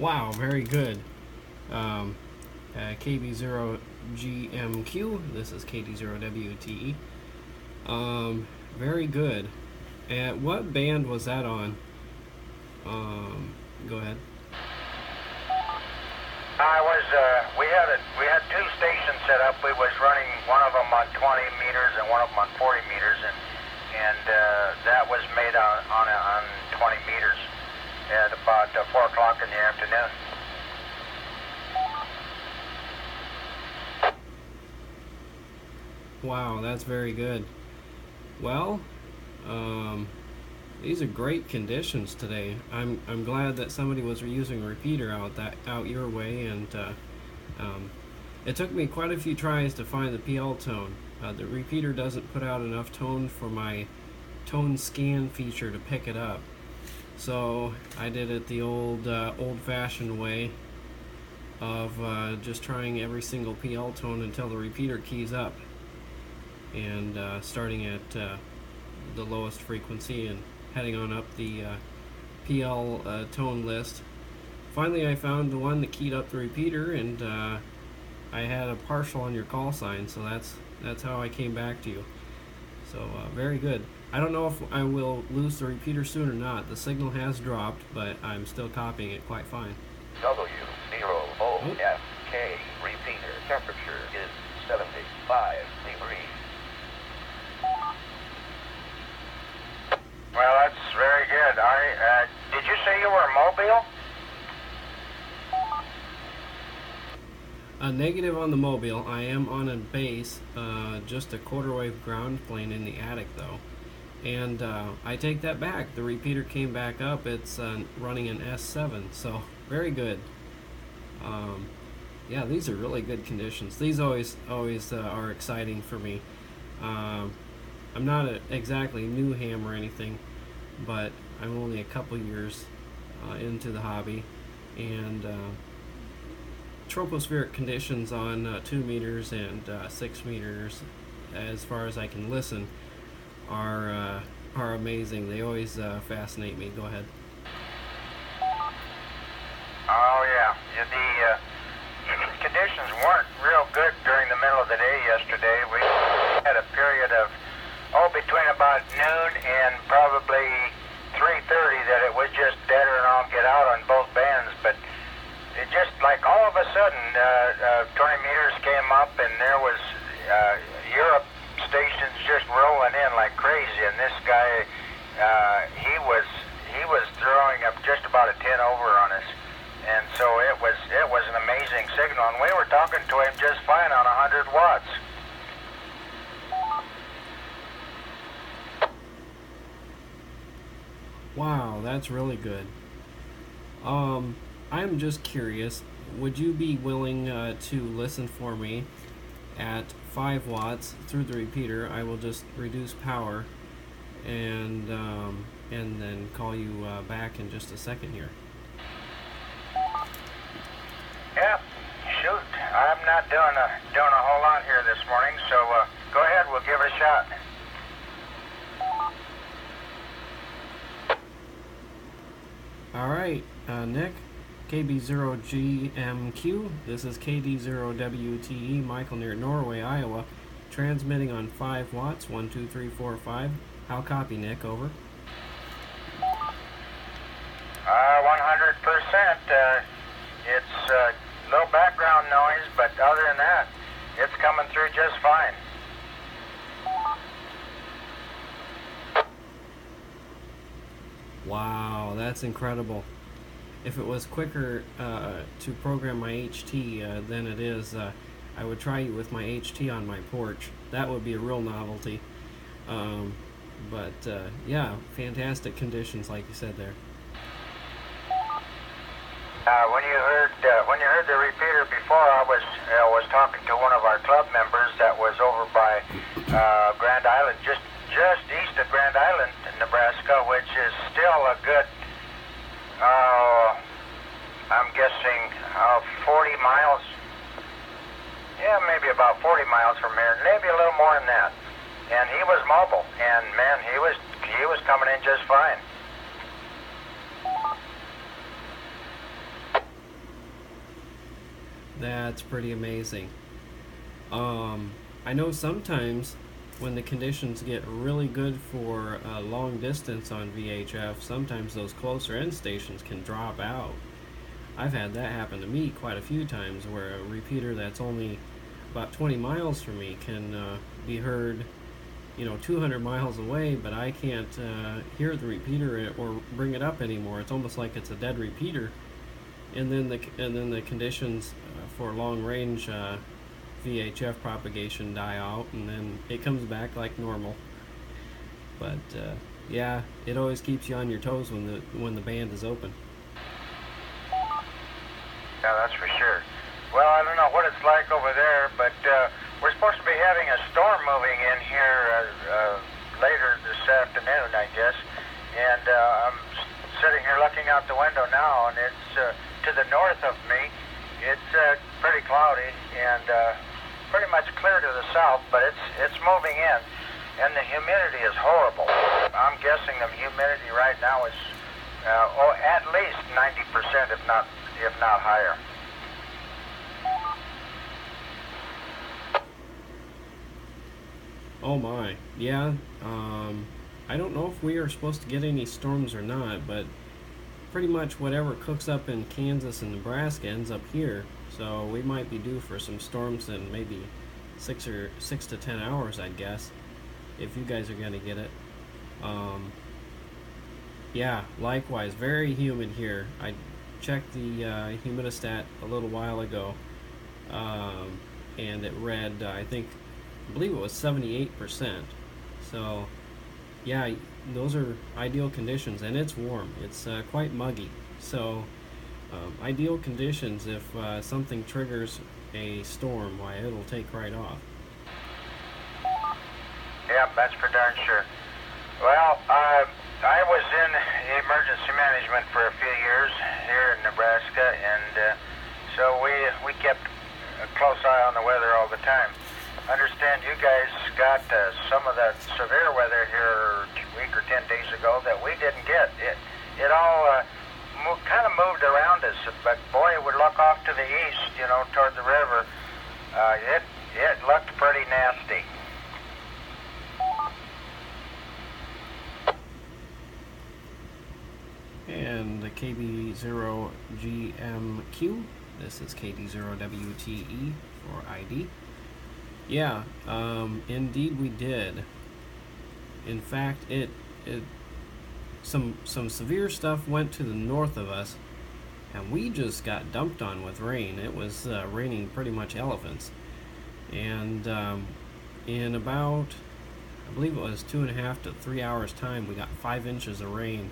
Wow, very good. KB0GMQ. This is KD0WTE. Very good. And what band was that on? Go ahead. We had two stations set up. We was running one of them on 20 meters and one of them on 40 meters, and that was made on 20 meters at about 4 o'clock in the afternoon. Wow, that's very good. Well, these are great conditions today. I'm glad that somebody was using a repeater out your way, and it took me quite a few tries to find the PL tone. The repeater doesn't put out enough tone for my tone scan feature to pick it up. So I did it the old-fashioned way of just trying every single PL tone until the repeater keys up, and starting at the lowest frequency and heading on up the PL tone list. Finally, I found the one that keyed up the repeater, and I had a partial on your call sign, so that's how I came back to you. So very good. I don't know if I will lose the repeater soon or not. The signal has dropped, but I'm still copying it quite fine. W0OFK repeater temperature is 75 degrees. Well, that's very good. Did you say you were mobile? A negative on the mobile. I am on a base, just a quarter wave ground plane in the attic though. And I take that back. The repeater came back up. It's running an S7, so very good. Yeah, these are really good conditions. These always are exciting for me. I'm not exactly new ham or anything, but I'm only a couple years into the hobby, and tropospheric conditions on 2 meters and 6 meters, as far as I can listen, are amazing. They always fascinate me. Go ahead. Oh yeah, the conditions weren't real good during the middle of the day yesterday. We had a period of between about noon and probably 3:30 that it was just deader and all get out on both bands, but it just like all of a sudden 20 meters came up, and there was Europe stations just rolling in like crazy, and this guy he was throwing up just about a 10 over on us, and so it was an amazing signal, and we were talking to him just fine on 100 watts. Wow, that's really good. I'm just curious, would you be willing to listen for me at 5 watts through the repeater? I will just reduce power and then call you back in just a second here. Yeah, shoot, I'm not doing a whole lot here this morning, so go ahead, we'll give it a shot. All right, Nick, KB0GMQ. This is KD0WTE, Michael near Norway, Iowa, transmitting on 5 watts, 1, 2, 3, 4, 5. How copy, Nick? Over. 100%. It's little background noise, but other than that, it's coming through just fine. Wow, that's incredible. If it was quicker to program my HT than it is, I would try you with my HT on my porch. That would be a real novelty. But yeah, fantastic conditions like you said there. When you heard the repeater before, I was talking to one of our club members that was over by Grand Island, just east of Grand Island, Nebraska, which is still a good, I'm guessing 40 miles. Yeah, maybe about 40 miles from here, maybe a little more than that. And he was mobile, and man, he was coming in just fine. That's pretty amazing. I know sometimes when the conditions get really good for long distance on VHF, sometimes those closer end stations can drop out. I've had that happen to me quite a few times, where a repeater that's only about 20 miles from me can be heard, 200 miles away, but I can't hear the repeater or bring it up anymore. It's almost like it's a dead repeater. And then the conditions for long range VHF propagation die out, and then it comes back like normal. But yeah, it always keeps you on your toes when the band is open. Yeah, that's for sure. Well, I don't know what it's like over there, but we're supposed to be having a storm moving in here later this afternoon, I guess. And I'm sitting here looking out the window now, and it's to the north of me. It's pretty cloudy and pretty much clear to the south, but it's moving in, and the humidity is horrible. I'm guessing the humidity right now is at least 90%, if not higher. Oh my, yeah. I don't know if we are supposed to get any storms or not, but pretty much whatever cooks up in Kansas and Nebraska ends up here. So we might be due for some storms in maybe 6 to 10 hours, I'd guess, if you guys are gonna get it. Yeah, likewise, very humid here. I checked the humidistat a little while ago, and it read, I believe it was 78%. So yeah, those are ideal conditions, and it's warm. It's quite muggy. So ideal conditions if something triggers a storm, why, it'll take right off. Yeah, that's for darn sure. Well, I was in emergency management for a few years here in Nebraska, and so we kept a close eye on the weather all the time. Understand you guys got some of that severe weather here a week or 10 days ago that we didn't get. It all kind of moved around us, but boy, it would look off to the east, toward the river. It looked pretty nasty. And the KB0GMQ. This is KD0WTE for ID. Yeah, indeed we did. In fact, some severe stuff went to the north of us, and we just got dumped on with rain. It was raining pretty much elephants. And in about, I believe it was 2.5 to 3 hours time, we got 5 inches of rain.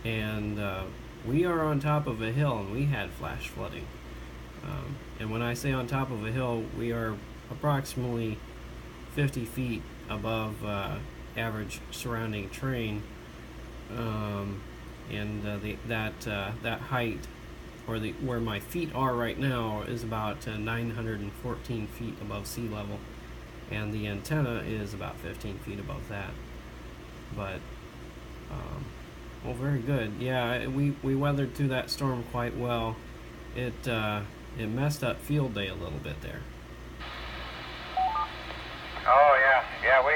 And we are on top of a hill, and we had flash flooding. And when I say on top of a hill, we are approximately 50 feet above average surrounding terrain, and that height, or where my feet are right now, is about 914 feet above sea level, and the antenna is about 15 feet above that. But well, very good. Yeah, we weathered through that storm quite well. It messed up field day a little bit there. Oh yeah, we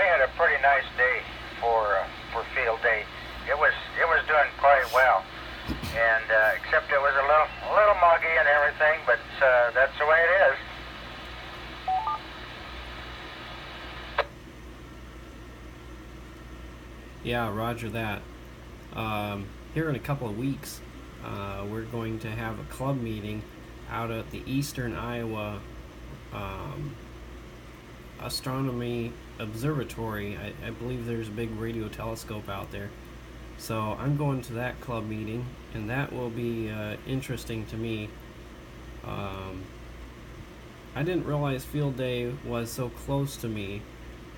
had a pretty nice day for field day. It was doing quite well, and except it was a little muggy and everything, but that's the way it is. Yeah, roger that. Here in a couple of weeks, we're going to have a club meeting out at the Eastern Iowa Astronomy Observatory. I believe there's a big radio telescope out there. So I'm going to that club meeting, and that will be interesting to me. I didn't realize field day was so close to me,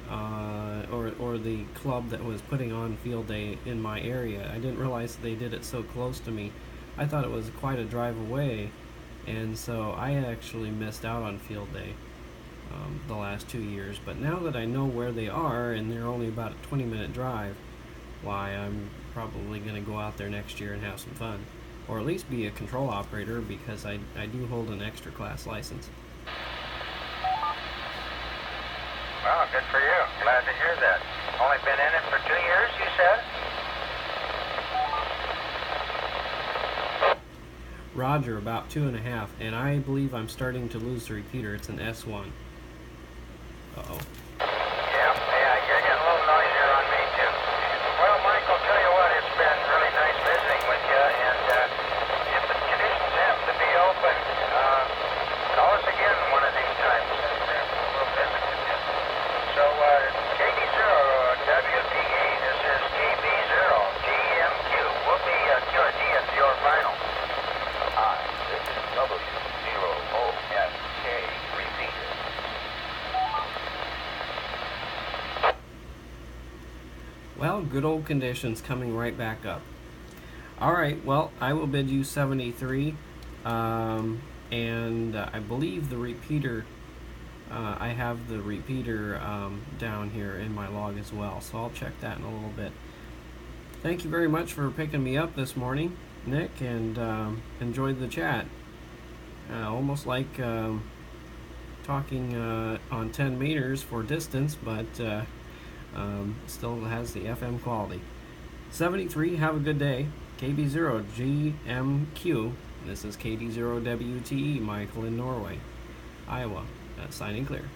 or the club that was putting on field day in my area. I didn't realize they did it so close to me. I thought it was quite a drive away, and so I actually missed out on field day the last 2 years. But now that I know where they are, and they're only about a 20-minute drive, why, I'm probably going to go out there next year and have some fun. or at least be a control operator, because I do hold an extra class license. Well, good for you. Glad to hear that. Only been in it for 2 years, you said? Roger, about 2.5, and I believe I'm starting to lose the repeater. It's an S1. Uh-oh. Yeah, you're getting a little noisier on me, too. Well, Mike, I'll tell you what, it's been really nice visiting with you, and if the conditions happen to be open, call us again one of these times, and we'll visit with you. So, KD0WTE, this is KB0GMQ. We'll be QRT at your final. Hi, this is W0OFK repeater. Well, good old conditions coming right back up. Alright, well, I will bid you 73, and I believe the repeater, I have the repeater down here in my log as well, so I'll check that in a little bit. Thank you very much for picking me up this morning, Nick, and enjoyed the chat. Almost like talking on 10 meters for distance, but still has the FM quality. 73, have a good day. KB0GMQ. This is KD0WTE, Michael in Norway, Iowa. Signing clear.